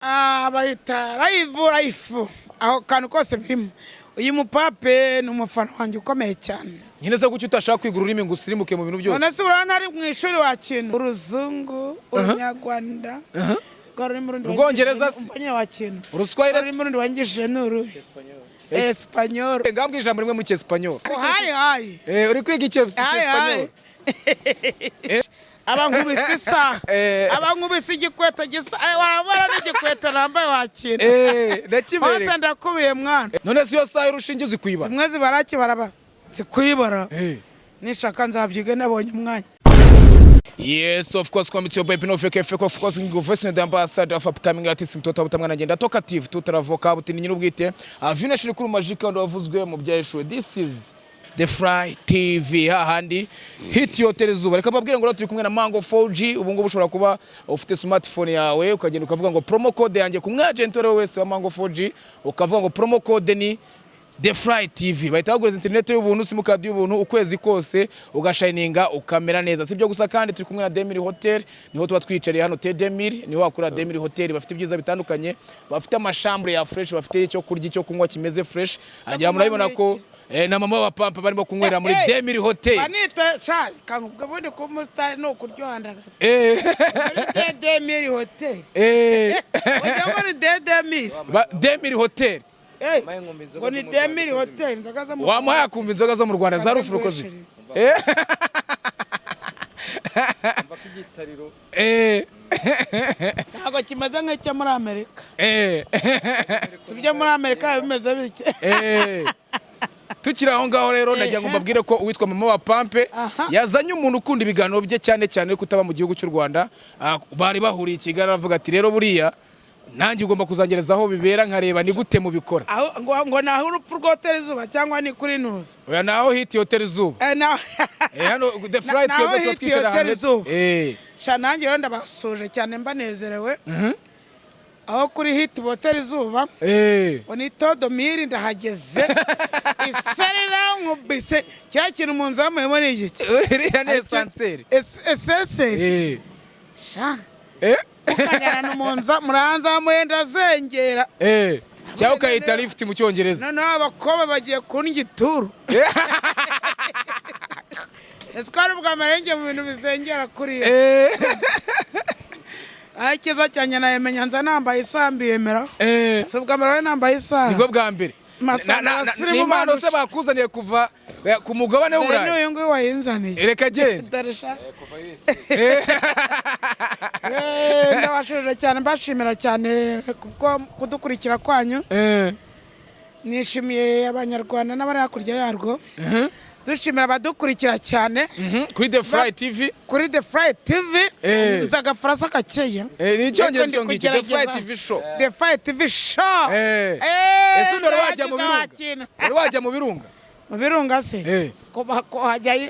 Bayita live aho kantu kose birimo. Uyu mupape ni umufana wanjye ukomeye cyane. Nyine se gucyo utashaka kwigura ururimi ngo usirimuke mu bintu byose. None se urana ari mu ishuri wa kintu. Uruzungu, Urunyarwanda. Urwongereza se. Umpanye wa kintu. Uruswahili se. Muri wangishije n'uru. Espanyol. Ngambwe ijambo rimwe mu cy'Espanyol. Hayi. Uri kwiga icyo cy'Espanyol. Abankubise isa abankubise igikweta gisa warabara n'igikweta nambaye wakira ndakibere hose ndakubiye mwana none si yo saha irushingize kwibara zimwe zibaraki baraba zikwibara nishaka nzabyiga nabonye umwanya. Yes, of course, come to your baby no fake of course ngo voice the ambassador of upcoming artist mtoto butamwana ngenda talkative tutaravoka butini nyirubwite avina shiri kuri magic ndo wavuzwe mu byahishwe. This is The Fry TV hahandi hit hotel Zuba. Reka mbabwire ngo turi kumwe na Mango 4G. Ubu ngubu ushobora kuba ufite smartphone yawe ukagenda ukavuga ngo promo code yanjye ku mwagent wese wa Mango 4G ukavuga ngo promo code ni The Fry TV. Bahita bagureza internet y'ubuntu, simukadi y'ubuntu ukwezi kose ugashininga ukamera neza. Sibyo gusa kandi turi kumwe na Demir Hotel, niho tuba twicariye hano Demir, niho wakura Demir Hotel. Bafite ibyiza bitandukanye, bafite amashambre ya fresh, bafite icyo kurya icyo kunywa kimeze fresh. Agira murabibona ko na mama wa pampa barimo kunywera muri Demir Hotel. Banita cyane kangubwe bundi ku mustar no kuryohandagaza. Demir Hotel. Ujya muri Demir. Demir Hotel. Ngo ni Demir Hotel inzoga zo mu Wamuha kumva inzoga zo mu Rwanda za rufurukozi. Ntabwo kimaze nk'icyo muri Amerika. Sibyo muri Amerika bimeze bike. Tukira aho ngaho rero ndagira ngo mbabwire ko uwitwa mama wa Pampe yazanye umuntu ukunda ibiganiro bye cyane cyane kutaba mu gihugu cy'u Rwanda. Bari bahuriye Kigali avuga ati rero buriya nanjye ugomba kuzangerezaho bibera nkareba ni gute mu bikora. Ngo naho urupfu rw'Hotel Zuba cyangwa ni kuri Nuza. Oya naho hit Hotel Zuba. Hano The Fry twebwe twicara hano. Sha nanjye rero ndabasuje cyane mbanezerewe. Aho kuri hit Hotel Zuba oni todo miri ndahageze iserera nkubise cya kintu munza zamuye muri iki iriya ne sanseri esese sha ukanyana n'umunza muranza muenda zengera cyao kayita lift mu cyongereza none abakobe bagiye kunja ituru eskari bwa marenge mu bintu bizengera kuri Kiza cyane nayemenya nza nambaye isambi yemera. Subwa merawe nambaye isambi. Nibwo bwa mbere. Ni impano se bakuzaniye kuva ku mugabane w'Uburayi. N'uyu nguyu wayinzaniye. Reka genda. Darisha. Ndabashije cyane mbashimira cyane kuko kudukurikira kwanyu. Nishimiye abanyarwanda n'abari hakurya yarwo. Dushimira abadukurikira cyane kuri The Fry TV. Kuri The Fry TV nzaga Faransa kakeye. Ni cyongereza cyo ngiki The Fry TV show. The Fry TV show. Ese ndo wajya mu birunga. Uri wajya mu birunga? Mu birunga se. Ko hajya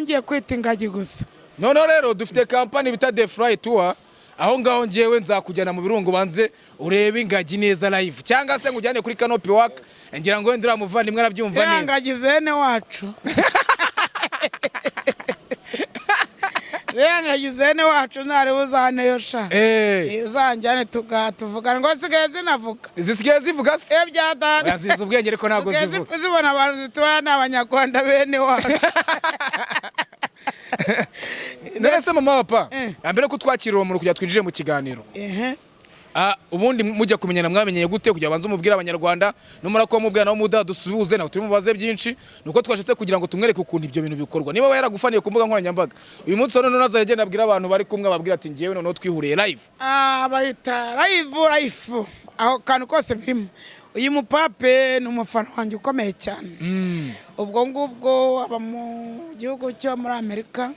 ngiye kwita ingagi gusa. None rero dufite company bita The Fry Tour. Aho ngaho ngewe nzakujyana mu birungo banze urebe ingagi neza live cyangwa se ngujyane kuri Canopy Walk ngira ngo wendura muvandimwe arabyumva neza yangagize ne wacu yangagize ne wacu ntari uzane yo sha uzanjyane tugatuvuga ngo sigaye zinavuga zisigaye zivuga se byadana yazize ubwenge ariko ntago zivuga zibona abantu zitwa n'abanyarwanda bene wacu Nese mama wapa ambere ko twakirira umuntu kujya twinjire mu kiganiro ubundi mujya kumenyana mwamenyeye gute kujya banza umubwira abanyarwanda numara ko mubwira nawo muda dusubize nawe turi mubaze byinshi nuko twashitse kugira ngo tumwereke ukuntu ibyo bintu bikorwa niba yaragufaniye ku mbuga nkoranyambaga uyu munsi none nazagenda abwira abantu bari kumwe ababwira ati ngiyewe none twihuriye live bayita live aho kantu kose birimo. Uyu mupape ni umufana wanjye ukomeye cyane. Ubwo ngubwo aba mu gihugu cyo muri Amerika.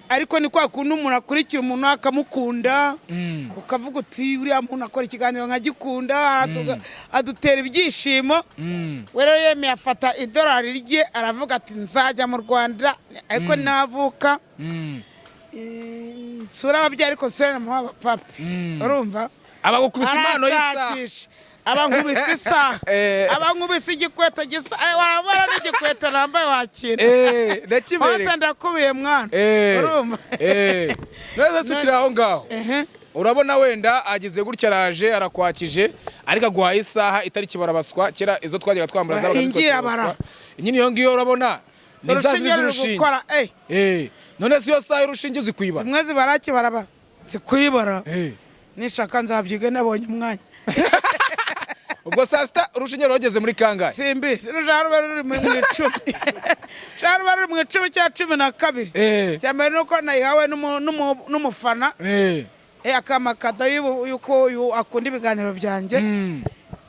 Ariko ni kwa kuntu umuntu akurikira umuntu akamukunda. Ukavuga uti uriya muntu akora ikiganiro nkagikunda adutera ibyishimo. Wero yemeye afata idolari rye aravuga ati nzajya mu Rwanda ariko navuka. Sura ababyeyi ariko sura na mama pape. Urumva? Abagukubise impano y'isa. Abankubise isa abankubise igikweta gisa warabara n'igikweta nambaye wakira ndakibere hose ndakubiye mwana urumva neza tukira aho ngaho urabona wenda agize gutya araje arakwakije ariko aguhaye isaha itari kibarabaswa kera izo twajyaga twambara zabaga zitwa nyine iyo ngiyo urabona urushinge ruri gukora none si yo saha y'urushinge zikwibara zimwe zibaraki baraba zikwibara nishaka nzabyiga nabonye umwanya ubwo saa sita urushinge rwageze muri kangahe simbizi ruba ruri mu 10 ruba ruri mu 10 cya 12 cyambere nuko nayihawe n'umufana akamakada yuko akunda ibiganiro byanjye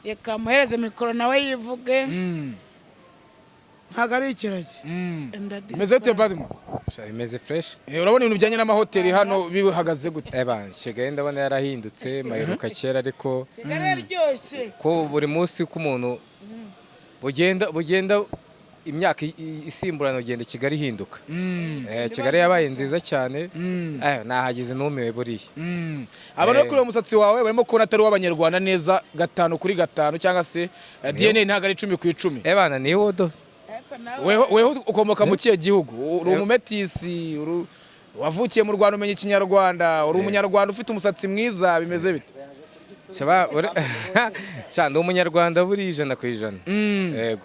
yakamuhereze mikoro nawe yivuge ntago ari ikiragi meze te badima imeze fresh urabona ibintu bijyanye n'amahoteli hano bihagaze gute kigali ndabona yarahindutse maheruka kera ariko araryoshye ko buri munsi k'umuntu bugenda imyaka isimburana ugenda Kigali ihinduka Kigali yabaye nziza cyane nahagize numiwe buriya abantu kuri umusatsi wawe barimo kubona atari w'abanyarwanda neza 5/5 cyangwa se DNA ntago ari 10/10 ni wodo weho ukomoka mu kiye gihugu uri umumetisi wavukiye mu Rwanda umenye ikinyarwanda uri umunyarwanda ufite umusatsi mwiza bimeze bite ndi umunyarwanda buri 100%. Yego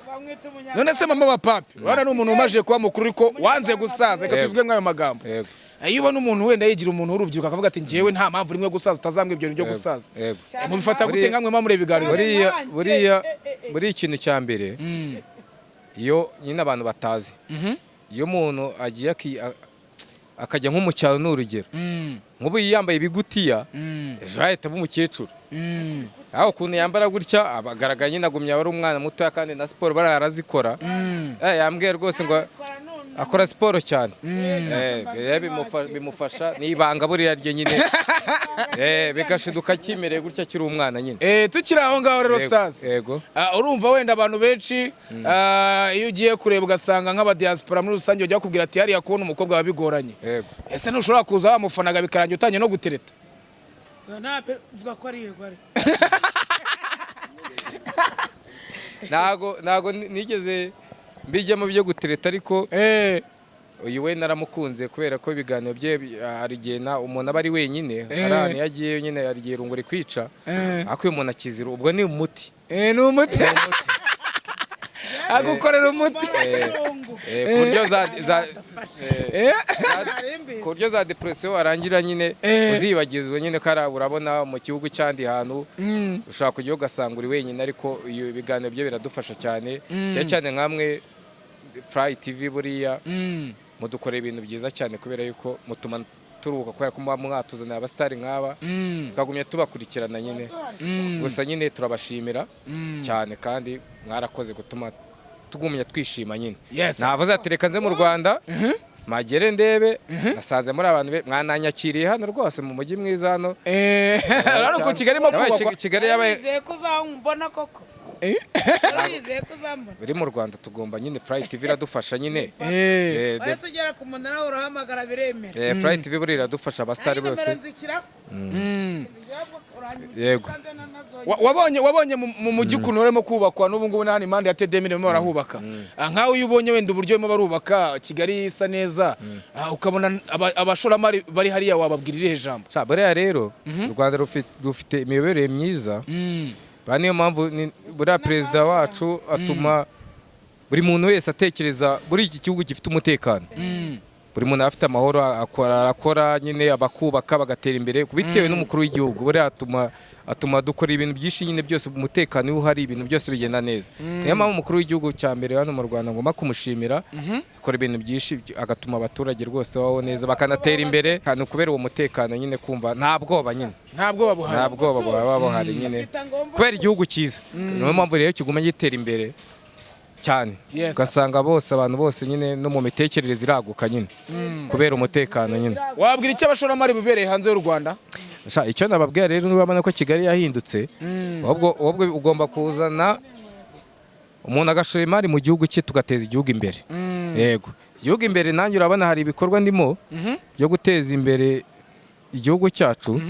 none se mama wa papi urabona n'umuntu umaje kuba mukuru ariko wanze gusaza reka tuvuge nk'ayo magambo iyo ubona umuntu wenda yigira umuntu w'urubyiruko akavuga ati njyewe nta mpamvu rimwe gusaza utazambwe ibyo byo gusaza mubifata gute nkamwe mamure ibiganiro buri ikintu cya mbere iyo nyine abantu batazi iyo umuntu agiye akajya nko mu cyaro n'urugero nk'ubu yambaye ibigutiya ejo ahita aba umukecuru aho ukuntu yambara gutya abagaragara nyine agumya ari umwana mutoya kandi na siporo barazikora yambwiye rwose ngo akora siporo cyane bimufasha n'ibanga buriya rye nyine bigashiduka kimereye gutya kiri umwana nyine tukiri aho ngaho rero sasa urumva wenda abantu benshi iyo ugiye kureba ugasanga nk'abadiaspora muri rusange bajya bakubwira ati hariya kubona umukobwa wabigoranye ese ntushobora kuza wamufanaga bikarangira utangiye no gutereta uvuga ko ari yego ari ntago nigeze mbijyamo byo gutereta ariko uyu we naramukunze kubera ko ibiganiro bye arigena umuntu aba ari wenyine arani yagiye nyine arigiye runguri kwica akwiye umuntu akizira ubwo ni umuti ni umuti agukorera umuti kuryo za depression arangira nyine uzibagizwe nyine kara urabona mu gihugu cyandi hantu ushaka kujya ugasanga uri wenyine ariko iyo biganiro bye biradufasha cyane cyane nkamwe Fly TV buriya mudukorera ibintu byiza cyane kubera yuko mutuma turuhuka kubera ko mwatuzanira abastari nk'aba tukagumya tubakurikirana nyine gusa nyine turabashimira cyane kandi mwarakoze gutuma tugumya twishima nyine navuze ati reka nze mu Rwanda magere ndebe nasaze muri abantu mwananyakiriye hano rwose mu mujyi mwiza hano ariko Kigali mo kubakwa Kigali yabaye kuzambona koko biri mu Rwanda tugomba nyine Fly TV iradufasha nyine ugera ku munara urahamagara biremera Fly TV buri iradufasha abastari bose yego wabonye mu mujyi ukuntu urimo kubakwa n'ubu ngubu n'ahandi impande ya TDM barimo barahubaka nkawe iyo ubonye wenda uburyo barimo barubaka Kigali isa neza ukabona abashoramari bari hariya wababwirira ijambo buriya rero u Rwanda rufite imiyoborere myiza niyo mpamvu buriya perezida wacu atuma buri muntu wese atekereza buri iki gihugu gifite umutekano buri muntu afite amahoro arakora nyine abakubaka bagatera imbere bitewe n'umukuru w'igihugu buriya atuma dukora ibintu byinshi nyine byose umutekano iyo uhari ibintu byose bigenda neza niyo mpamvu umukuru w'igihugu cya mbere hano mu Rwanda ngomba kumushimira akora ibintu byinshi agatuma abaturage rwose babaho neza bakanatera imbere hano kubera uwo mutekano nyine kumva nta bwoba nyine nta bwoba baba buhari nyine kubera igihugu cyiza niyo mpamvu rero kiguma gitera imbere cyane ugasanga abantu bose nyine no mu mitekerereze iraguka nyine kubera umutekano nyine wabwira icyo abashoramari bibereye hanze y'u Rwanda icyo nababwira rero urabona ko Kigali yahindutse ahubwo ugomba kuzana umuntu agashora imari mu gihugu cye tugateza igihugu imbere yego igihugu imbere nanjye urabona hari ibikorwa ndimo byo guteza imbere igihugu cyacu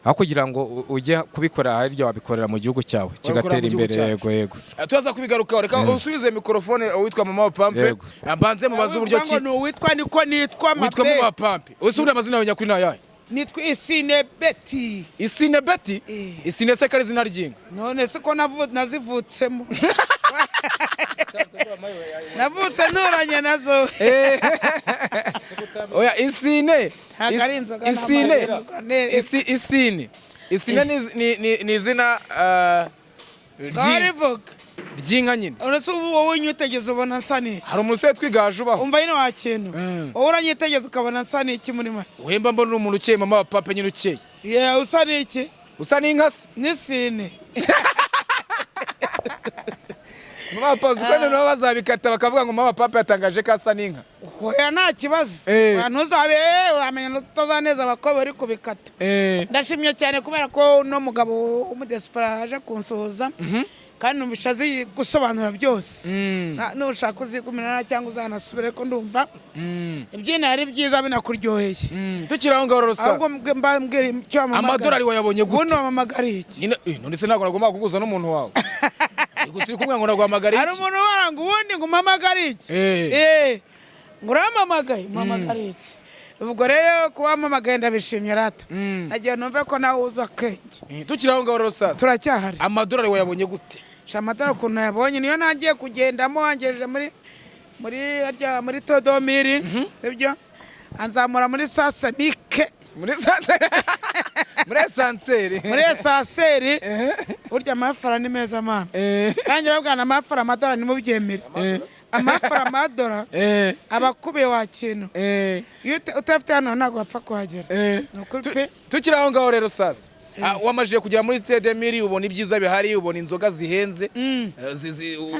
aho kugira ngo ujye kubikora harya wabikorera mu gihugu cyawe kigatera imbere yego tuzaza kubigarukaho reka usubize mikrofone witwa mama wa Pampe mbanze mubaze uburyo ki witwa niko nitwa mama wa Pampe use uri amazina yawe nyakuri nayahe nitwa Isine Betty. Isine Betty? Isine se kari zina ry'inka. None se ko nazivutsemo. Navutse nturanye nazo. Oya Isine. Isine. Isine ni izina ry'inka nyine. Uretse ubu wowe unyitegeza ubona nsa n'iki? Hari umusore twigaje ubaho. Umva nyine wa kintu. Wowe uranyitegeza ukabona nsa n'iki muri make? Wemba mbona umuntu ukeye mama wa papa nyine ukeye. Yeah, usa n'iki? Usa n'inka se? N'Isine. Mama wa papa uziko none bazabikata bakavuga ngo mama papa yatangaje ko asa n'inka. Oya nta kibazo. Ntuzabe uramenya utazaneza abakobwa bari kubikata. Ndashimye cyane kubera ko no mugabo w'umudespora aje kunsuhuza. Kandi numvisha azi gusobanura byose. Nushaka uzigumira cyangwa uzanasubire ko ndumva ibyina ari byiza binakuryoheye. Tukiraho ngaro rusasa. Ahubwo mbwira icyo amadolari wayabonye gute? Ubuno wamamagariye iki? None se ntabwo nagomba kuguza n'umuntu wawe. Igusiri kumwe ngo nagwamagariye iki? Hari umuntu waranga ubundi ngo mamagariye iki? Ngo uramamagaye mamagariye iki? Ubwo rero kuba mamagaye ndabishimye rata. Nagiye numve ko nawe uza kenge. Tukiraho ngaro rusasa. Turacyahari. Amadolari wayabonye gute? Shamatara kuntu yabonye niyo nagiye kugendamo wangejeje muri Todomiri, sibyo? Anzamura muri Sasanike. Muri Sanseri. Muri Sanseri. Burya amafara ni meza mana. Kandi babwana amafara amadora ni mubyemera. Amafara amadora abakubiye wa kintu. Iyo utafite hano ntabwo wapfa kuhagera. Nukuri pe. Tukiraho ngaho rero sasa. Wamajije kugera muri Stade ubona ibyiza bihari, ubona inzoga zihenze,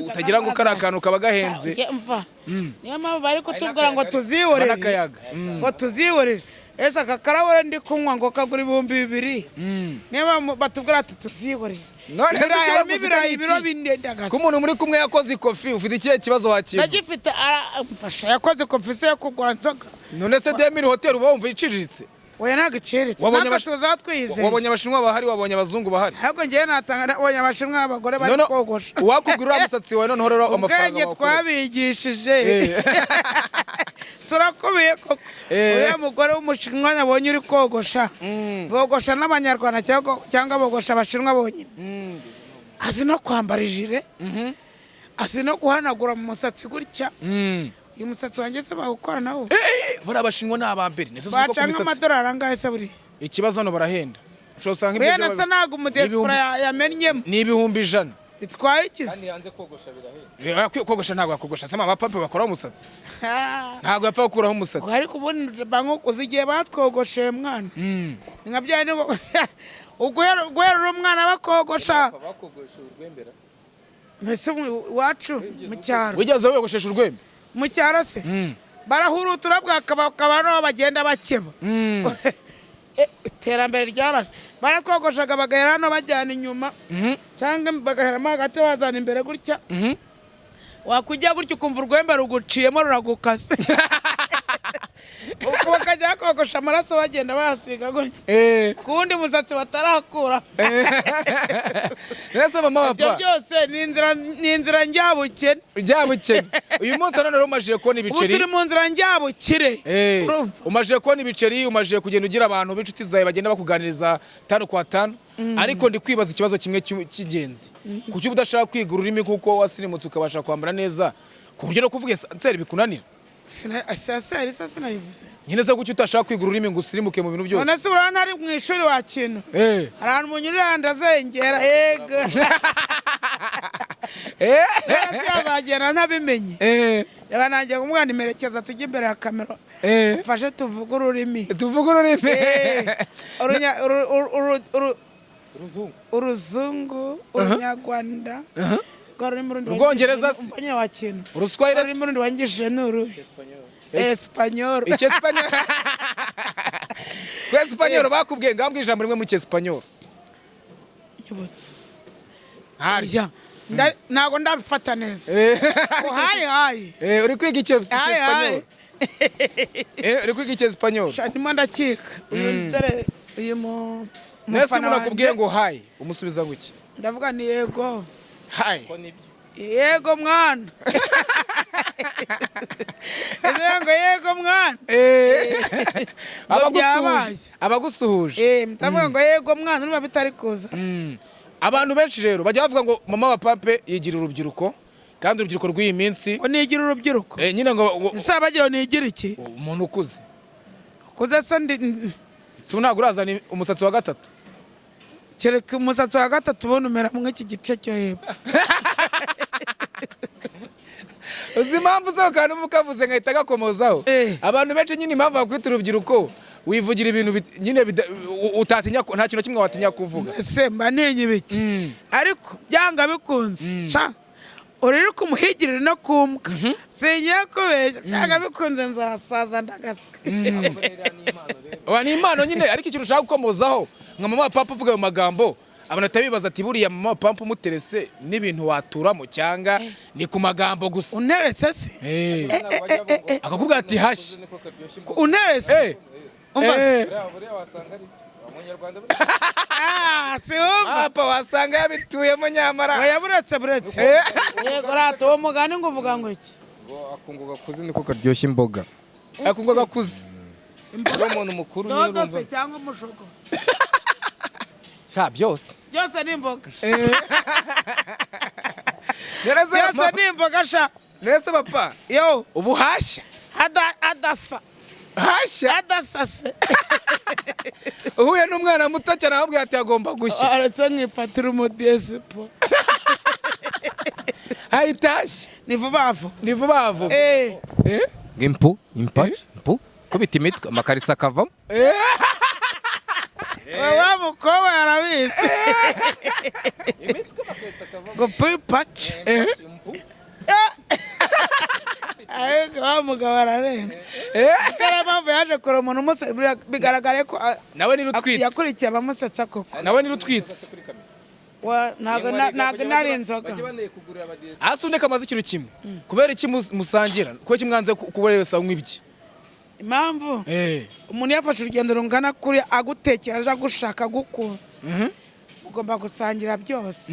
utagira ngo kari akantu kaba gahenze. Niyo mpamvu bari kutubwira ngo tuziyorere. Ngo tuziyorere. Ese aka karabura ndi kunywa ngo kagura 2,000. Niyo batubwira ati tuziyorere. None harimo ibirayi biro bindendagaza. Ko umuntu muri kumwe yakoze ikofi ufite ikihe kibazo wakira? Ndagifite mfasha yakoze ikofi se yo kugura nzoga. None se Demiri Hotel uba wumva iciriritse? Oya nagaciritse. Nakatuza twizeye. Wabonye abashinwa bahari, wabonye abazungu bahari. Ahubwo ngiye natanga nabonye abashinwa abagore bari kogosha. Wakugura umusatsi wawe none horero amafaranga. Ubwenge twabigishije. Turakubiye koko. Oya mugore w'umushinwa nabonye uri kogosha. Bogosha n'abanyarwanda cyangwa bogosha abashinwa bonyine. Azi no kwambara ijire. Azi no guhanagura mu musatsi gutya. Uyu musatsi wanjye se bawukora nawo. Bora abashinwa n'abambere nese zuko ku musatsi. Amadolari angahe se buri? Ikibazo no barahenda. Sho sanga ibyo. Bena se nago umudespora yamennyemo. Ni 1,100. Itwaye ikizi. Kandi hanze kogosha birahenda. Kogosha ntabwo akogosha sama abapape bakora umusatsi. Ntabwo yapfa gukuraho umusatsi. Ariko ubundi banko uzigiye batwogoshe mwana. Ni nka byane ugwera umwana bakogosha. Bakogosha urwembera. Mbese wacu mu cyaro. Wigeze wiyogoshesha urwembe? Mu cyaro se barahurutura bwakaba no bagenda bakeba. Iterambere ryaraje barakogoshaga bagahera hano bajyana inyuma cyangwa bagaheramo hagati bazana imbere gutya. Wakujya gutya ukumva urwembe ruguciyemo ruragukase. Uko bakajya kogosha amaraso bagenda bahasiga gutya. Kundi musatsi batarakura. Nese mama papa. Byose ni inzira njyabukene. Njyabukene. Uyu munsi none rero umajije ko ni biceri. Turi mu nzira njyabukire. Umajije ko ni biceri, umajije kugenda ugira abantu b'inshuti zawe bagenda bakuganiriza 5 kwa 5. Ariko ndi kwibaza ikibazo kimwe cy'ingenzi. Kuki udashaka kwiga ururimi kuko wasirimutse ukabasha kwambara neza ku buryo no kuvuga nseri bikunanira? Sasa nayivuze. Nyine se kuki utashaka kwiga ururimi ngo usirimuke mu bintu byose? None se urana ari mu ishuri wa kintu. Hari umunyurira ndazengera yego. Nasi azagera ntabimenye. Reba nanjye umwana imerekeza tujye imbere ya kamera. Fashe tuvuga ururimi. Tuvuga ururimi. Uruzungu, urunyarwanda. Ubwongereza se umpanya wa kintu. Uruswahili se murundi wangishije nuru. Espanyol. Icyespanyol. Kwa Espanyol bakubwiye ngambwe ijambo rimwe mu cyespanyol. Nyibutse. Harya. Nago ndabifata neza. Hayi. Uri kwiga icyo cyespanyol. Uri kwiga icyo cyespanyol. Ndimo ndakika. Uyu mu Nese umuntu akubwiye ngo hayi umusubiza nguki? Ndavuga ni yego. Hayi. Yego mwana. ngo yego mwana abagusuhuje mutavuga ngo yego mwana urumva bitari kuza. Abantu benshi rero bajya bavuga ngo mama wa pape yigira urubyiruko kandi urubyiruko rw'iyi minsi ngo nigira urubyiruko nyine ngo isabagira nigira iki umuntu ukuze se si ntabwo urazana umusatsi wa gatatu kereka umusatsi wa gatatu ubona umera nk'iki gice cyo hepfo. uzi impamvu zo kandi mukavuze nkahita gakomozaho abantu benshi nyine impamvu bakwita urubyiruko wivugira ibintu nyine utatinya nta kintu kimwe watinya kuvuga ese mba ntenye ibiki ariko byanga bikunze urere kumuhigirira no kumbwa sinya kubeshya byanga bikunze nzasaza ndagasika. ni impano nyine ariko ikintu ushaka gukomozaho nka mama wa papa uvuga ayo magambo abantu atabibaza ati buriya mama wa papa umuterese n'ibintu waturamo cyangwa ni ku magambo gusa unteretse se akakubwira ati hashyi unteretse papa wasanga yabituyemo nyamara buretse yego rata uwo mugani ngo uvuga ngo iki ngo akungu gakuze niko karyoshya imboga akungu gakuze imboga umuntu mukuru dodo se cyangwa umushogo byose ni imboga byose ni imboga sha nese papa yo ubu hashya adasa hashya adasase uhuye n'umwana muto cyane ahubwo ati agomba gushya aretse nkifatira umudiyesipo hayitashye ni vuba vuba impu kubita imitwe amakarisa akavamo wa mukobwa yarabizi ngo pipace wa mugabo ararenze kare mpamvu yaje kure umuntu umusebya bigaragare ko nawe nirutwitse yakurikiye abamusetsa koko nawe nirutwitse ntago nari inzoga hasi uneka amaze ikintu kimwe kubera iki musangira kuko kimwanze kubera wese anywa ibye impamvu umuntu yafashe urugendo rungana kuri agutekera aje agushaka agukunze ugomba gusangira byose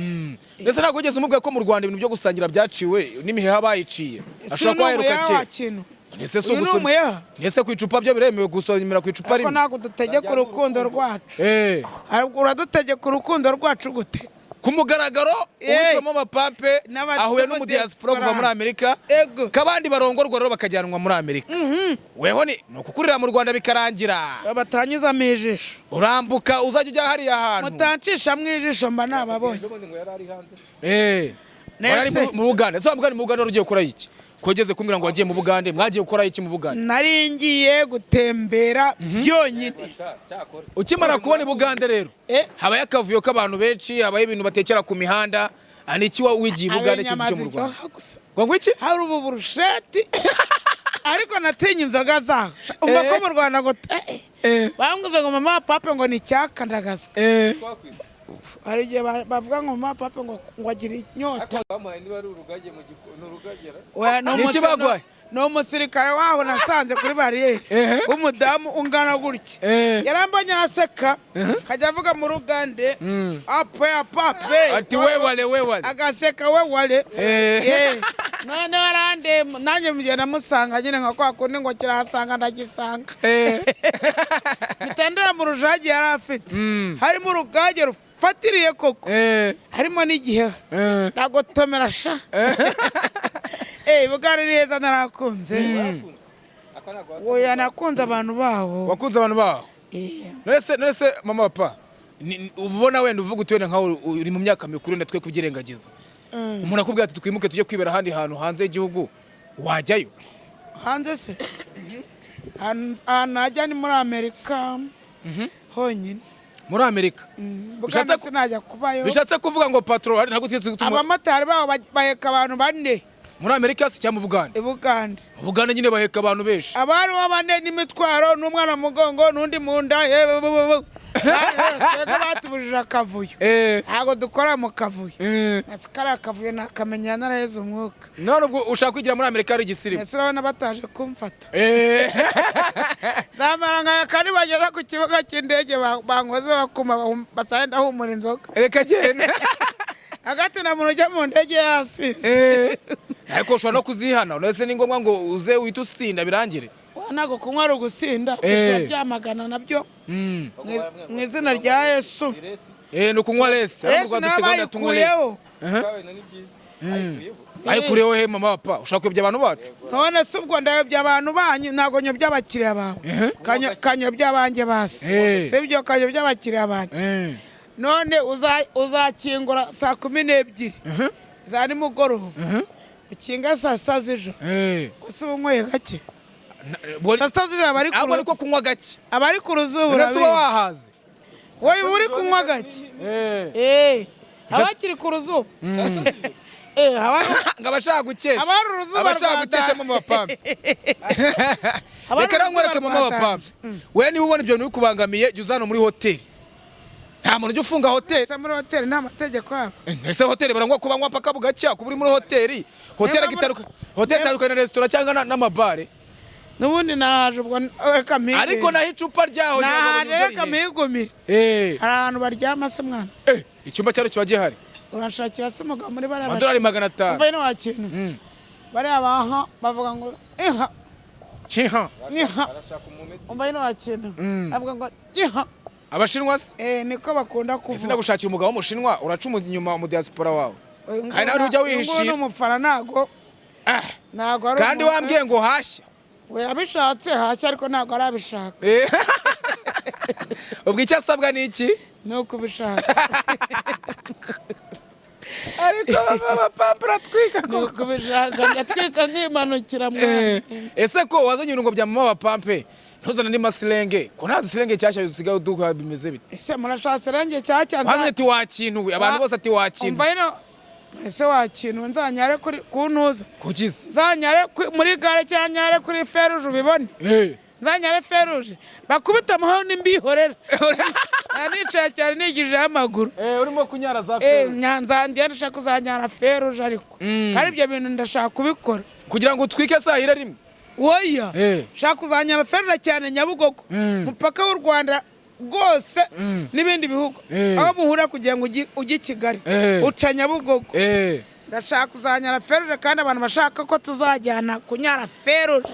ndetse ntabwo ugeze umubwira ko mu Rwanda ibintu byo gusangira byaciwe n'imiheha bayiciye ashobora kuba yaheruka kera nese ku icupa byo biremewe gusomera ku icupa rimwe ariko ntabwo dutegeka urukundo rwacu uradutegeka urukundo rwacu gute ku mugaragaro uwitwa mama pape ahuye n'umudiaspora kuva muri Amerika kabandi barongorwa rero bakajyanwa muri Amerika weho ni ukukurira mu Rwanda bikarangira batanyiza amijisho urambuka uzajya ujya hariya ahantu mutancisha mwijisho mba nababonye nari mu Bugande so mu Bugande ugiye gukora iki kogeze kumbwira ngo wagiye mu Bugande mwagiye gukora iki mu Bugande nari ngiye gutembera byonyine ukimara kubona Bugande rero habaye akavuyo k'abantu benshi habaye ibintu batekera ku mihanda aniki wa wigiye Bugande cyo mu Rwanda ngo iki hari ubu burusheti ariko natinye inzoga zaho umva ko mu Rwanda ngo bambwize ngo mama papa ngo ni cyakandagaza hari igihe bavuga ngo mama papa ngo agira inyota ni umusirikare waho nasanze kuri bariyeri w'umudamu ungana gutya yarambanye aseka kajya avuga mu Rugande pape ati wewale agaseka wewale none warande nanjye mugiye namusanga nyine nka kwa kundi ngo kirahasanga ndagisanga mitandara mu rujagi yari afite harimo urugage rufatiriye koko harimo n'igihe nagotomera sha Bugari neza narakunze oya nakunze abantu baho wakunze abantu baho nese mama papa ubona wenda uvuga utwene nkaho uri mu myaka mikuru natwe kubyirengagiza umuntu akubwira ati twimuke tujye kwibera ahandi hantu hanze y'igihugu wajyayo hanze se najya ni muri Amerika honyine muri Amerika bishatse kuvuga ngo patron ntabwo twese gutuma abamotari baho baheka abantu bane muri Amerika si cyangwa mu Bugande nyine baheka abantu benshi abari bane n'imitwaro n'umwana mugongo n'undi munda batubujije akavuyo ntabwo dukora mu kavuyo kari akavuyo nakamenya naraheze umwuka none ubwo ushaka kwigira muri Amerika ari igisirimu ese urabona bataje kumfata zamara nkaya kandi bageza ku kibuga cy'indege bankoze bakuma basanga ndahumura inzoga reka genda hagati na muntu ujya mu ndege hasi ariko ushobora no kuzihana uretse ni ngombwa ngo uze uhite usinda birangire ntabwo kunywa ari ugusinda ibyo byamagana nabyo mu izina rya Yesu ni ukunywa resi bayikuyeho ayikureho he mama papa ushaka kuyobya abantu bacu none se ubwo ndayobya abantu banyu ntabwo nyobya abakiriya bawe kanyobya abanjye basi sibyo kanyobya abakiriya banjye none uzakingura saa 12 za nimugoroba ukinga saa 6 z'ijoro gusa ubunyweye gake saa 6 z'ijoro abari kunywa gake abari ku ruzuba uretse uba wahaze wowe uri kunywa gake abakiri ku ruzuba abashaka gukesha abashaka gukesha mu mapampe reka rangwereke mu mapampe we niba ubona ibyo bintu bikubangamiye jya uzana muri hoteli nta muntu ujya ufunga hoteli muri hoteli nta mategeko yabo ese hoteli barangwa kuba nywa paka bugacya kuba uri muri hoteli hoteli itandukanye na resitora cyangwa n'amabare nubundi nahaje ubwo reka mpige ariko naho icupa ryaho reka mpigumire hari ahantu baryama se mwana icyumba cyaro kiba gihari urashakira se umugabo muri bariya amadolari 500 umva ino wakintu bariya baha bavuga ngo chiha umva ino wakintu bavuga ngo giha abashinwa se niko bakunda kuvuga ese gushakira umugabo w'umushinwa uraca inyuma mu diaspora wawe kandi nawe ujya wihishira ngo n'umufara ntago ari kandi wambwiye ngo hashya we abishatse hashya ariko ntago arabishaka ubwo icyo asabwa ni iki ni ukubishaka ariko abapampa uratwika ni ukubishaka ndatwika nkimanukira mwana ese ko wazanye ibirungo bya mama wapampe ntuzane andi masilenge ko ntazi silenge cyashya usigaye uduha bimeze bite ese murashatse renge cyacya wazanye ati wakintuwe abantu bose ati wakintu umva ino ese wakintu nzanyare kuri kuntuza kukiza nzanyare muri gare cyangwa nyare kuri feruje ubibone nzanyare feruje bakubita amahoro n'imbihorera nicaye cyane nigijeho amaguru urimo kunyara za feruje nyanzandiye ndashaka kuzanyara feruje ariko kandi ibyo bintu ndashaka kubikora kugira ngo utwike sahira rimwe oya shaka kuzanyara feruje cyane Nyabugogo mupaka w'u Rwanda rwose n'ibindi bihugu aho muhura kugira ngo ujye i Kigali uca Nyabugogo ndashaka kuzanyara feruje kandi abantu bashaka ko tuzajyana kunyara feruje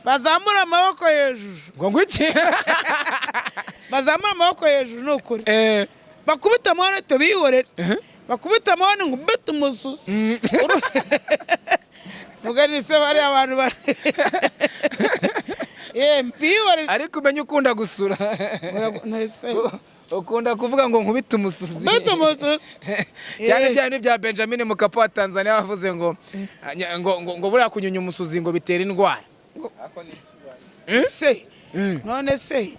bazamura amaboko hejuru ngo iki bazamura amaboko hejuru n'ukuri bakubita amahoro tubihorere bakubita amahoro ngo mbete umusuzi vuga ni se bari abantu bari mbihorere ariko umenye ukunda gusura ukunda kuvuga ngo nkubite umusuzi mbete umusuzi cyane cyane ibya Benjamin Mkapa wa Tanzania bavuze ngo buriya kunyunya umusuzi ngo bitera indwara se none se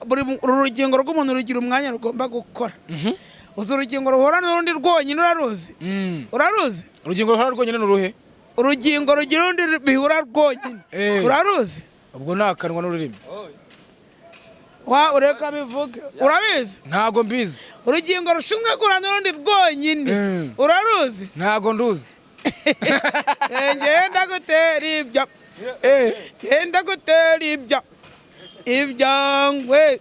buri urugingo rw'umuntu rugira umwanya rugomba gukora uzi urugingo ruhora n'urundi rwonyine uraruzi urugingo ruhora rwonyine n'uruhe urugingo rugira urundi bihura rwonyine uraruzi ubwo ni akanwa n'ururimi ureka bivuge urabizi ntago mbizi urugingo rushinzwe guhura n'urundi rwonyine uraruzi ntago nduzi ngenda gutera ibyo genda gutera ibyo ibyangwe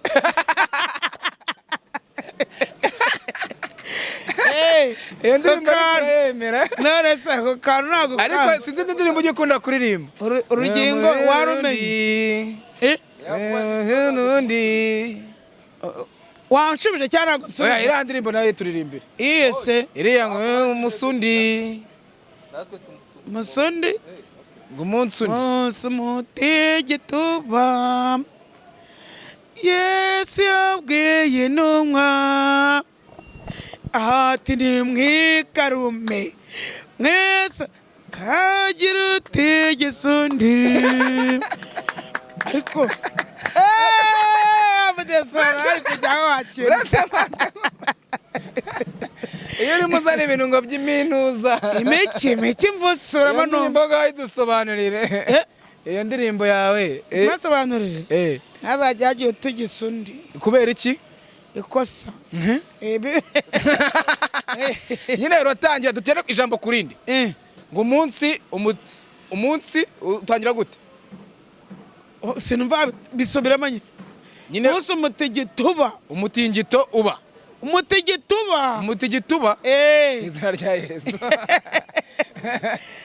iyo ndirimbo yemera none se ako kantu ntabwo ariko sinzi indirimbo ujya ukunda kuririmba urugingo warumenye n'undi wanshubije cyangwa gusubiza iriya ndirimbo nayo turirimbire iye se iriya ngo umusundi ngo umunsi mutigituba Yesu yabwiye intumwa ati nimwikarume mwese kagira utigisundi ariko abadesipora ari kujyaho wakira iyo urimo uzana ibintu ngo by'iminuza imiki mvutse urabona imboga idusobanurire iyo ndirimbo yawe masobanurire ntazajya hagiye utugisundi kubera iki ikosa nyine uratangira dutere ijambo kurindi ngo umunsi utangira gute sinumva bisubiramo nyine umunsi umutingito uba umutingituba izina rya Yesu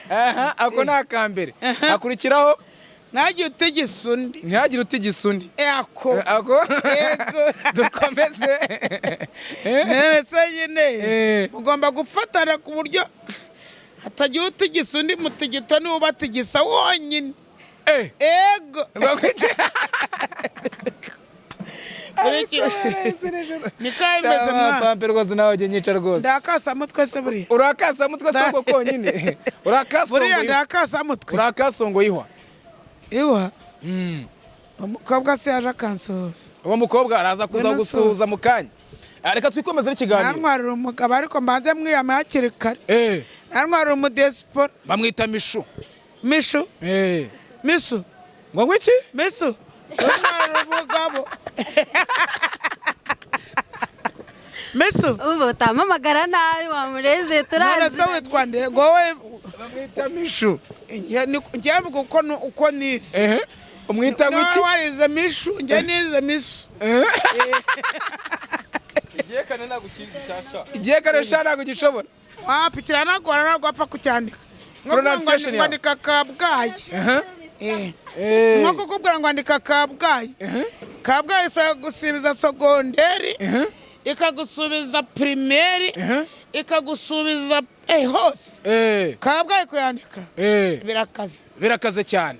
aha ako ni akambere akurikiraho ntagire utigisa undi ntihagire utigisa undi ako yego dukomeze nese nyine ugomba gufatana ku buryo hatagira utigisa undi mutigito niwe ubatigisa wonyine yego niko bimeze mwana pampe rwose nawe ujye nyica rwose ndakasamutwe se buriya urakasamutwe se ubwo konyine buriya ndakasamutwe urakasongoye ihwa iwa umukobwa se yaje akansuhuza uwo mukobwa araza kuza gusuhuza mu kanya reka twikomeze n'ikiganiro ntantwarira umugabo ariko mbanze mwiyame hakiri kare ntantwarira umudesipora bamwita mishu mishu misu ngo ngwiki misu ntantwarira umugabo misu ubu utamamagara nabi wamureze turazi none se witwa nde ngo wowe bamwita mishu njye mvuga uko nise umwita ngwiki warize mishu njye nize misu igihe kane sha ntabwo gishobora wapikira nagora ntabwo apfa kucyandika pronunciation ngo andika Kabgayi nko kukubwira ngo andika Kabgayi Kabgayi gusubiza sogonderi ikagusubiza primaire ikagusubiza hose Kabgayi kuyandika birakaze cyane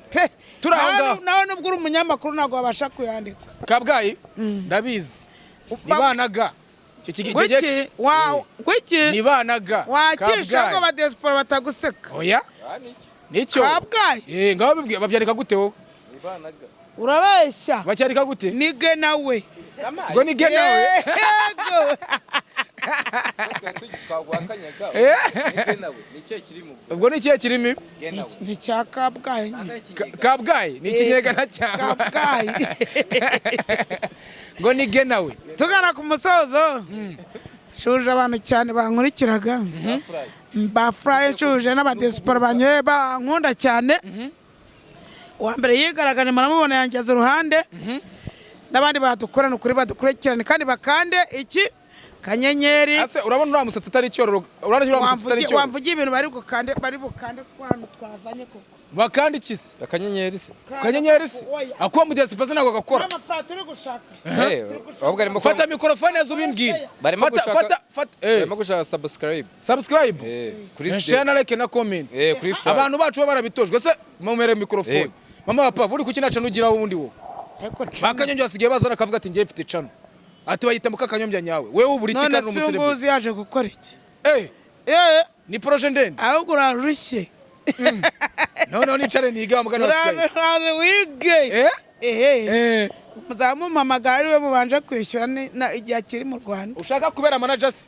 turaho nawe nubwo uri umunyamakuru ntabwo wabasha kuyandika Kabgayi ndabizi nibanaga gwiki nibanaga wakisha ngo badespora bataguseka oya nicyo Kabgayi ngaho babyandika gute wowe urabeshya bacyandika gute nige nawe ngo nige nawe yego ubwo ni ikihe kirimi ni cya Kabgayi Kabgayi ni ikinyegana cyawe Kabgayi ngo nige nawe tugana ku musozo shuje abantu cyane bankurikiraga bafuraye shuje n'abadesipora banyoye bankunda cyane uwa mbere yigaragane muramubona yangeze uruhande n'abandi badukorana ukuri badukurikirane kandi bakande iki kanyenyeri ase urabona uriya musatsi atari cyororo urabona uriya musatsi atari cyororo wamvugiye ibintu bari bukande kwano twazanye koko bakandi kisi akanyenyeri se kanyenyeri se akuwa mudesipora ntabwo gakora amafaranga turi gushaka ahubwo arimo fata mikrofone yazo ubimbwire barimo gushaka subscribe kuri channel like na comment abantu bacu baba barabitojwe se mumere mikrofone mama papa buri kukinaca nugira wundi wo bakanyonyo asigaye bazana akavuga ati ngiye mfite cano ati bayita muka kanyombya nyawe wewe uburi kikana n'umusirimu none se yaje gukora iki ni projet ndende ahubwo urarushye no nicare niga mugana wasigaye wige muzamumpamagara ariwe mubanje kwishyura igihe kiri mu Rwanda ushaka kubera manager se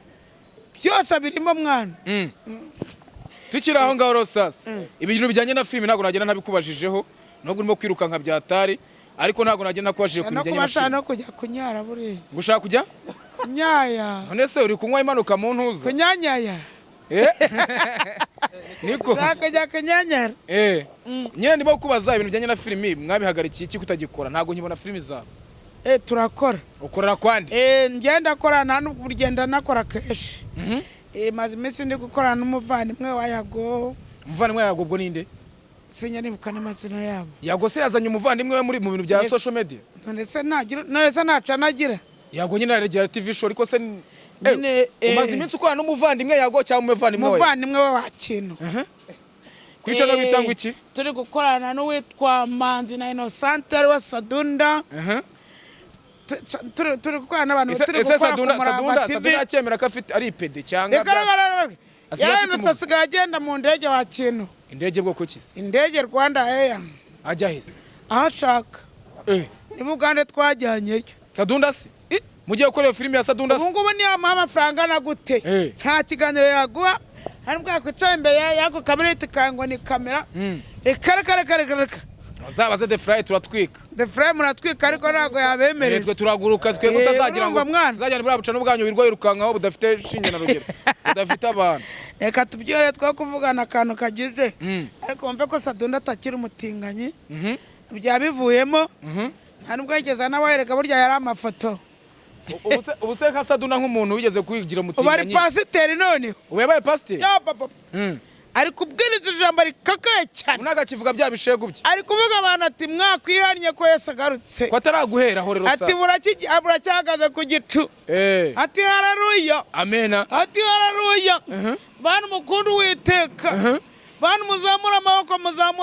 byose birimo mwana tukiri aho ngaho rosas ibintu bijyanye na filime ntabwo nagenda nabikubajijeho nubwo urimo kwiruka nka byatari ariko ntabwo nagenda nakubajije ku bijyanye na filime no kujya kunyara buriya gushaka kujya kunyaya none se uri kunywa imanuka mu ntuza kunyanyaya niko shaka jya kunyanyara nyine niba kubaza ibintu bijyanye na filime mwabihagarikiye iki kutagikora ntabwo nkibona filime zawe turakora ukorera kwandi ngenda akora nta n'ubwo urugenda nakora kenshi maze iminsi ndi gukorana n'umuvandimwe wa Yago umuvandimwe wa Yago ubwo ninde sinya nibuka n'amazina yabo Yago se yazanye umuvandimwe we muri mu bintu bya social media none se ntacanagira Yago nyine aragira TV show ariko se umaze iminsi ukorana n'umuvandimwe Yago cyangwa umuvandimwe we wa Kintu kwica no bitangwa iki turi gukorana n'uwitwa Manzi na Innocent ari wa Sadunda turi gukorana n'abantu turi gukora ku Murava TV Sadunda acyemera ko afite ari ipede cyangwa yahindutse asigaye agenda mu ndege wa Kintu indege bwoko kisi indege Rwanda Air ajya hese aho ashaka ni mu Uganda twajyanyeyo Sadunda se mugiye gukora iyo filime ya Sadunda se ubu ngubu niyo amuha amafaranga na gute nta kiganiro yaguha hari bwakwicara imbere yako kabiriti kangwa ni kamera reka uzabaze The Fly turatwika The Fly muratwika ariko ntabwo yabemerera twe turaguruka twe utazagira ngo zajyana muri abucana ubwanyu wirwa yirukankaho budafite shinge na rugero budafite abantu reka tubyore two kuvugana akantu kagize ariko wumve ko Sadunda atakiri umutinganyi byabivuyemo nta nubwo yigeze n'abahereka burya yari amafoto ubu se nka Sadunda nk'umuntu wigeze kwigira umutinganyi ubu ari pasiteri noneho ubu yabaye pasiteri ari kubwiriza ijambo rikakaye cyane unagakivuga bya bishegu bye ari kuvuga abantu ati mwakwihannye ko Yesu agarutse ko ataraguhera aho rero ati buracyahagaze ku gicu ati haleluya amena ati haleluya bantu mukunda Uwiteka bantu muzamura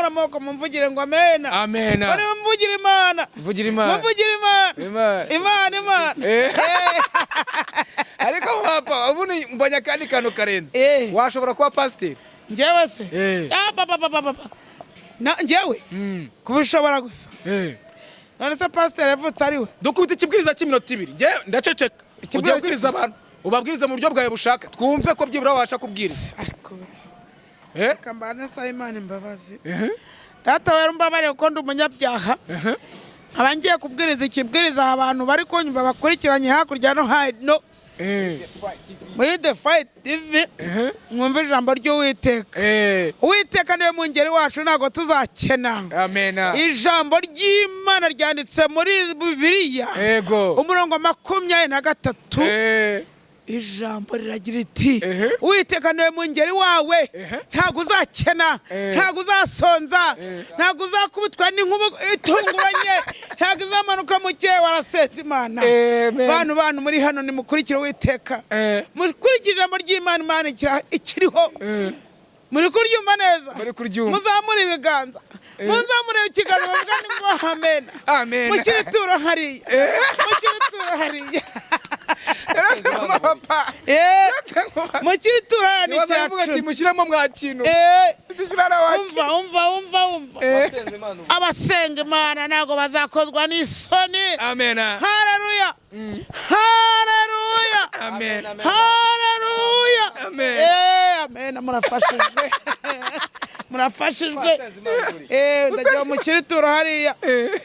amaboko mumvugire ngo amena amena bari mumvugire Imana Imana ariko papa ubundi mbanya kandi kantu karenze washobora kuba pasiteri njyewe se njyewe kubishobora gusa none se pasiteri yavutse ari we dukubita ikibwiriza cy'iminota 2 njye ndaceceka ugiye kubwiriza abantu ubabwiriza mu buryo bwawe bushaka twumve ko byibura wabasha kubwiriza kambana sa Imana imbabazi data wera umbabare uko ndi umunyabyaha abangiye kubwiriza ikibwiriza abantu bari kunyumva bakurikiranye hakurya no hino muri The Fight TV mwumva ijambo ry'Uwiteka Uwiteka niwe mungeri wacu ntago tuzakena amena ijambo ry'Imana ryanditse muri Bibiliya umurongo 23 ijambo riragira iti Uwiteka niwe mungeri wawe ntago uzakena ntago uzasonza ntago uzakubitwa n'inkuba itunguranye ntago uzamanuka mu cye warasenze Imana bantu muri hano nimukurikire Uwiteka mukurikire ijambo ry'Imana Imana ikiriho muri kuryumva neza muzamure ibiganza muzamure ikiganza bavuga ngo amen mukiritura hariya mukiritura ni cyacu mushyiramo mwakintu umva abasenga Imana ntago bazakozwa n'isoni amena haleluya amen murafashijwe ndagiye mukiritura hariya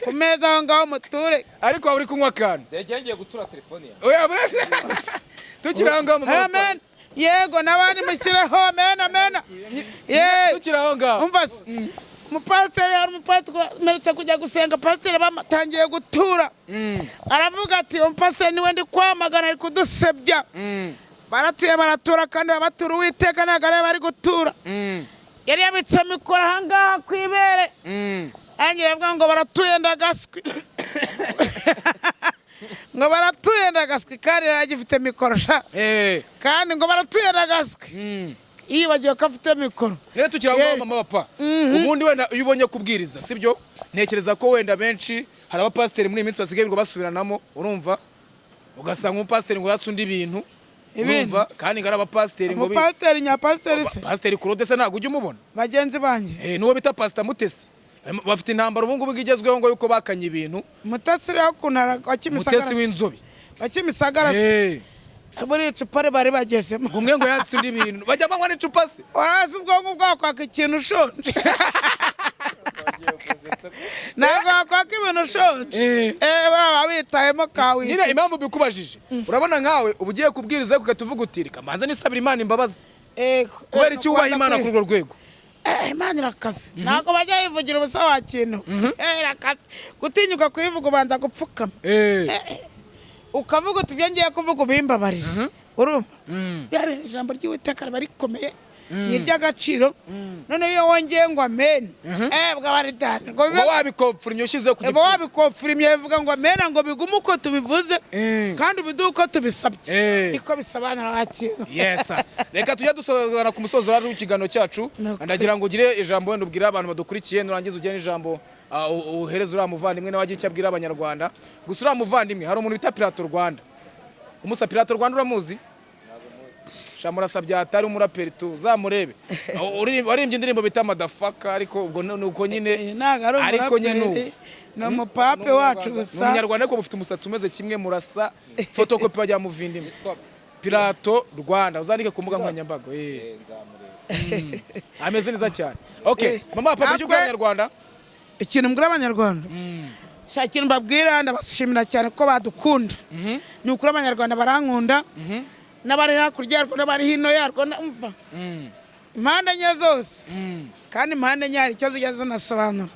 ku meza aho ngaho muture ariko waba uri kunywa akantu ngiye gutura telefone yawe oya tukiraho mu amen yego nabandi mushyireho amen tukiraho ngaho umva se umupasiteri meretse kujya gusenga pasiteri batangiye gutura aravuga ati umupasiteri niwe ndi kwamagana ari kudusebya baratuye baratura kandi babatura Uwiteka ntabwo ari bari gutura yari yabitse mikoro ahangaha ku ibere angira avuga ngo baratuye ndagaswi ngo baratuye ndagaswi kandi yaragifite mikoro kandi ngo baratuye ndagaswi yibagiwe ko afite mikoro rero tukiraho mama papa ubundi wenda iyo ubonye kubwiriza sibyo ntekereza ko wenda benshi hari abapasiteri muri iminsi basigaye basubiranamo urumva ugasanga umupasiteri ngo yatsundi ibintu urumva kandi ngara abapasiteri ngo umupasiteri nyapasiteri se pasiteri Claude se ntago ujye umubona bagenzi banjye nuwo bita pastor Mutesi bafite intambara ubu ngubu igezweho ngo yuko bakanye ibintu Mutesi rero kuntara wakimisagara Mutesi w'inzobe wakimisagara muri icupa bari bagezemo umwe ngo yatsundi ibintu bajya banywa n'icupa se urazi ubwonko bwakwaka ikintu ushonje ntabwo wakwaka ibintu ushonje baba bitahemo kawisi nyine impamvu bikubajije urabona nkawe uba ugiye kubwiriza ukatuvuga uti reka manza nisabira Imana imbabazi kubera iki wubaha Imana kuri urwo rwego Imana irakaze ntabwo bajya yivugira ubusa wa kintu irakaze gutinyuka kuyivuga ubanza gupfukama ukavuga uti ibyo ngiye kuvuga ubimbabarire urumva yabera ijambo ry'Uwiteka riba rikomeye ni iry'agaciro none iyo wongeye ngo amen bw'abaridani ngo wabikopfurimye ushyize ku gipimo wabikopfurimye bivuga ngo amen ngo bigume uko tubivuze kandi ubiduhe uko tubisabye niko bisobanura wakintu yes reka tujya dusobanura ku musozo waje w'ikiganiro cyacu ndagira ngo ugire ijambo wenda ubwira abantu badukurikiye nurangiza ugire ijambo uhereza uriya muvandimwe nawe agiye icyo abwira abanyarwanda gusa uriya muvandimwe hari umuntu bita Pirato Rwanda umusa Pirato Rwanda uramuzi Shamurasa byatari umuraperi tuzamurebe warimbye indirimbo bita Madafaka ariko ubwo nuko nyine ariko nyine no mupape wacu gusa umunyarwanda ko bufite umusatsi umeze kimwe murasa photocopy bajya muvindimwe Pirato Rwanda uzandike ku mbuga nkoranyambaga ameze neza cyane okay mama papa cyo Abanyarwanda ikintu mbwira Abanyarwanda shakira mbabwira ndabashimira cyane ko badukunda ni ukuri Abanyarwanda barankunda n'abari hakurya yarwo n'abari hino yarwo umva impande enye zose kandi impande enye hari icyo zijya zinasobanura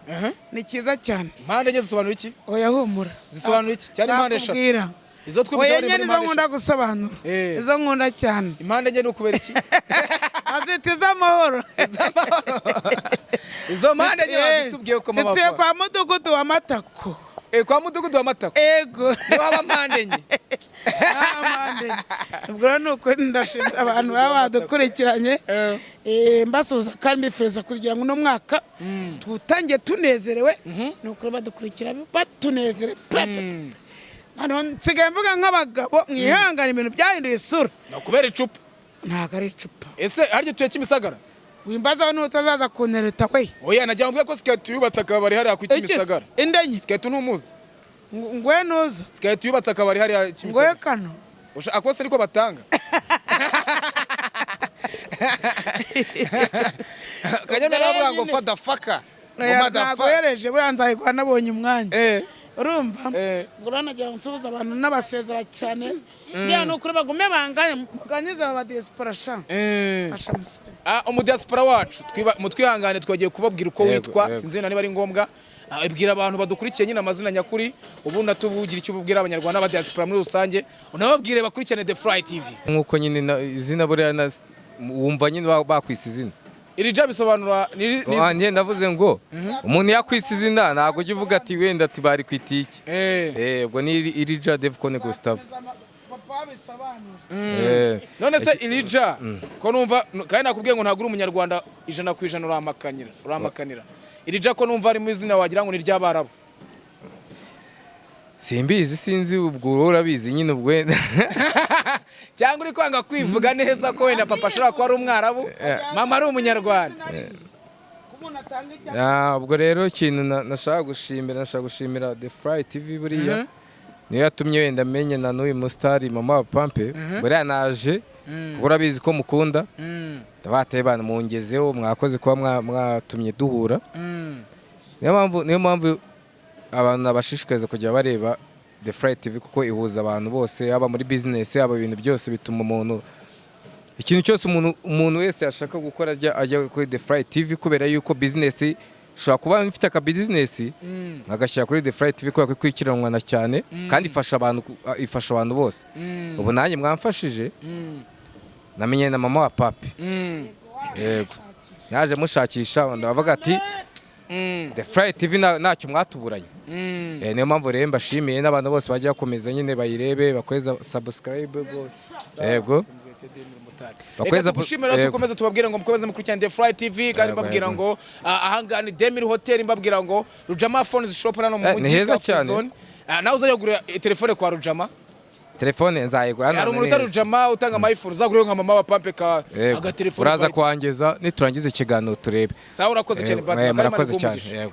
ni cyiza cyane impande enye zisobanura iki oya humura zisobanura iki cyane impande eshatu izo twibye muri impande eshatu gusobanura izo nkunda cyane impande enye ni ukubera iki azita iz'amahoro. Izo mpande enye bazitubwiye ko mama zituye kwa mudugudu wa Matako. kwa mudugudu wa Matako Ego. niho haba mpande enye. Ubwo rero ni ukuri ndashimira abantu baba badukurikiranye mbasuhuza kandi mbifuriza kugira ngo uno mwaka tuwutangiye tunezerewe ni ukuri badukurikira batunezerewe noneho nsigaye mvuga nk'abagabo mwihangane ibintu byahinduye isura ni ukubera icupa ntabwo ari icupa ese harya tuye Kimisagara wimbazaho n'utazaza kuntereta we oya najya mbwiye ko Skate yubatse akabari hariya ku Kimisagara indenyi Skate ntumuzi ngwe nuza Skate yubatse akabari hariya Kimisagara ngwe kano akose ariko batanga kanyamera bavuga ngo fada faka ntabwo yereje buriya nzahigwa nabonye umwanya urumva ngo uranagira ngo nsuhuze abantu n'abasezera cyane ngira no kuri bagume banganye muganyiza aba diaspora sha fasha musore umudiaspora wacu mutwihangane twagiye kubabwira uko witwa sinzi niba ari ngombwa ibwira abantu badukurikiye nyine amazina nyakuri ubu natubugira icyo ububwira abanyarwanda n'aba diaspora muri rusange unababwire bakurikirane The Fly TV nkuko nyine izina buriya wumva nyine bakwisa izina irija bisobanura ni ndavuze ngo umuntu yakwisa izina ntago ujya uvuga ati wenda ati bari kwitiki ubwo ni irija Devcon Gustave none se irija ko numva kandi nakubwiye ngo ntago uri umunyarwanda 100% uramakanira irija ko numva ari mu izina wagira ngo ni ry'Abarabu simbizi sinzi ubwo urabizi nyine ubwo cyangwa uri kwanga kwivuga neza ko wenda papa ashobora kuba ari umwarabu mama ari umunyarwanda ubwo rero ikintu nashaka gushimira The Fly TV buriya niyo yatumye wenda menyana n'uyu mustari mama wa Pampe buriya naje kuko urabizi ko mukunda ndabateye bana mungezeho mwakoze kuba mwatumye duhura niyo mpamvu abantu abashishikariza kujya bareba The Fly TV kuko ihuza abantu bose yaba muri business yaba ibintu byose bituma umuntu ikintu cyose umuntu wese ashaka gukora ajya kuri The Fly TV kubera yuko business ushobora kuba mfite aka business agashyira kuri The Fly TV kubera ko ikurikiranwa na cyane kandi ifasha abantu bose ubu nanjye mwamfashije namenye na mama wa Papi yego naje mushakisha ndavuga ati The Fly TV ntacyo mwatuburanye niyo mpamvu rero mbashimiye n'abantu bose bajya bakomeza nyine bayirebe bakweza subscribe yego bakweza gushimira tukomeza tubabwira ngo mukomeze mukurikirane The Fly TV kandi mbabwira ngo ahanga ni Demir Hotel mbabwira ngo Rujama Phones Shop hano mu mujyi wa Zone nawe uzayagura telefone kwa Rujama telefone nzayigwa hano hari umuntu utari Rujama utanga amayifone uzagure nka mama wa Pampe ka agatelefone uraza kwangeza niturangize ikiganiro turebe sawa urakoze cyane murakoze cyane yego